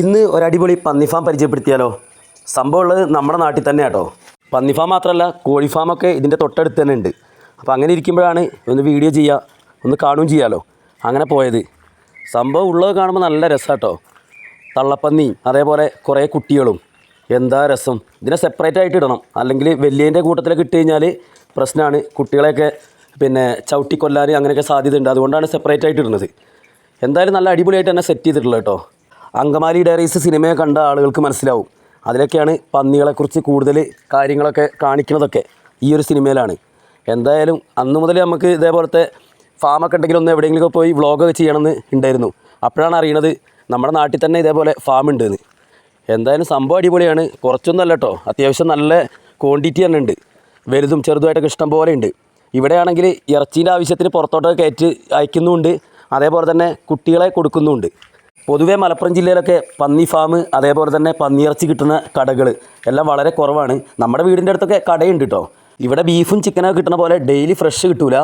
ഇന്ന് ഒരടിപൊളി പന്നി ഫാം പരിചയപ്പെടുത്തിയാലോ? സംഭവം ഉള്ളത് നമ്മുടെ നാട്ടിൽ തന്നെ കേട്ടോ. പന്നി ഫാം മാത്രമല്ല, കോഴി ഫാമൊക്കെ ഇതിൻ്റെ തൊട്ടടുത്ത് തന്നെ ഉണ്ട്. അപ്പോൾ അങ്ങനെ ഇരിക്കുമ്പോഴാണ് ഒന്ന് വീഡിയോ ചെയ്യുക, ഒന്ന് കാണുകയും ചെയ്യാമല്ലോ. അങ്ങനെ പോയത്. സംഭവം ഉള്ളത് കാണുമ്പോൾ നല്ല രസം കേട്ടോ. തള്ളപ്പന്നിയും അതേപോലെ കുറേ കുട്ടികളും. എന്താ രസം. ഇതിനെ സെപ്പറേറ്റ് ആയിട്ട് ഇടണം, അല്ലെങ്കിൽ വലിയതിൻ്റെ കൂട്ടത്തിലൊക്കെ ഇട്ട് കഴിഞ്ഞാൽ പ്രശ്നമാണ്. കുട്ടികളെയൊക്കെ ചവിട്ടിക്കൊല്ലാൻ അങ്ങനെയൊക്കെ സാധ്യതയുണ്ട്. അതുകൊണ്ടാണ് സെപ്പറേറ്റ് ആയിട്ട് ഇടുന്നത്. എന്തായാലും നല്ല അടിപൊളിയായിട്ട് തന്നെ സെറ്റ് ചെയ്തിട്ടുള്ളത് കേട്ടോ. അങ്കമാലി ഡയറീസ് സിനിമയെ കണ്ട ആളുകൾക്ക് മനസ്സിലാവും. അതിലൊക്കെയാണ് പന്നികളെക്കുറിച്ച് കൂടുതൽ കാര്യങ്ങളൊക്കെ കാണിക്കുന്നതൊക്കെ ഈ ഒരു സിനിമയിലാണ്. എന്തായാലും അന്ന് മുതൽ നമുക്ക് ഇതേപോലത്തെ ഫാമൊക്കെ ഉണ്ടെങ്കിൽ ഒന്ന് എവിടെയെങ്കിലുമൊക്കെ പോയി വ്ളോഗൊക്കെ ചെയ്യണമെന്ന് ഉണ്ടായിരുന്നു. അപ്പോഴാണ് അറിയണത് നമ്മുടെ നാട്ടിൽ തന്നെ ഇതേപോലെ ഫാം ഉണ്ടെന്ന്. എന്തായാലും സംഭവം അടിപൊളിയാണ്. കുറച്ചൊന്നും അല്ല കേട്ടോ, അത്യാവശ്യം നല്ല ക്വാണ്ടിറ്റി തന്നെ ഉണ്ട്. വലുതും ചെറുതുമായിട്ടൊക്കെ ഇഷ്ടം പോലെ ഉണ്ട്. ഇവിടെയാണെങ്കിൽ ഇറച്ചീൻ്റെ ആവശ്യത്തിന് പുറത്തോട്ടൊക്കെ കയറ്റി അയക്കുന്നുമുണ്ട്, അതേപോലെ തന്നെ കുട്ടികളെ കൊടുക്കുന്നുമുണ്ട്. പൊതുവേ മലപ്പുറം ജില്ലയിലൊക്കെ പന്നി ഫാം അതേപോലെ തന്നെ പന്നിയിറച്ചി കിട്ടുന്ന കടകൾ എല്ലാം വളരെ കുറവാണ്. നമ്മുടെ വീടിൻ്റെ അടുത്തൊക്കെ കടയുണ്ട് കേട്ടോ. ഇവിടെ ബീഫും ചിക്കനൊക്കെ കിട്ടുന്ന പോലെ ഡെയിലി ഫ്രഷ് കിട്ടൂല.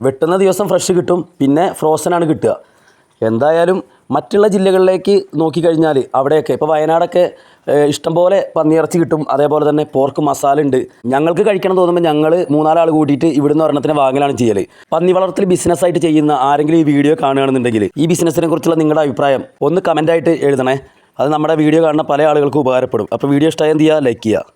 വെട്ടുന്ന ദിവസം ഫ്രഷ് കിട്ടും, പിന്നെ ഫ്രോസനാണ് കിട്ടുക. എന്തായാലും മറ്റുള്ള ജില്ലകളിലേക്ക് നോക്കിക്കഴിഞ്ഞാൽ അവിടെയൊക്കെ ഇപ്പോൾ വയനാടൊക്കെ ഇഷ്ടംപോലെ പന്നിയിറച്ചി കിട്ടും, അതേപോലെ തന്നെ പോർക്ക് മസാല ഉണ്ട്. ഞങ്ങൾക്ക് കഴിക്കണം തോന്നുമ്പോൾ ഞങ്ങൾ 3-4 ആൾ കൂട്ടിയിട്ട് ഇവിടുന്ന് ഒരെണ്ണത്തിന് വാങ്ങലാണ് ചെയ്യൽ. പന്നി വളർത്തൽ ബിസിനസ്സായിട്ട് ചെയ്യുന്ന ആരെങ്കിലും ഈ വീഡിയോ കാണുകയാണെന്നുണ്ടെങ്കിൽ ഈ ബിസിനസ്സിനെ കുറിച്ചുള്ള നിങ്ങളുടെ അഭിപ്രായം ഒന്ന് കമൻറ്റായിട്ട് എഴുതണേ. അത് നമ്മുടെ വീഡിയോ കാണുന്ന പല ആളുകൾക്കും ഉപകാരപ്പെടും. അപ്പോൾ വീഡിയോ ഇഷ്ടമായി എന്ത് ചെയ്യുക, ലൈക്ക് ചെയ്യുക.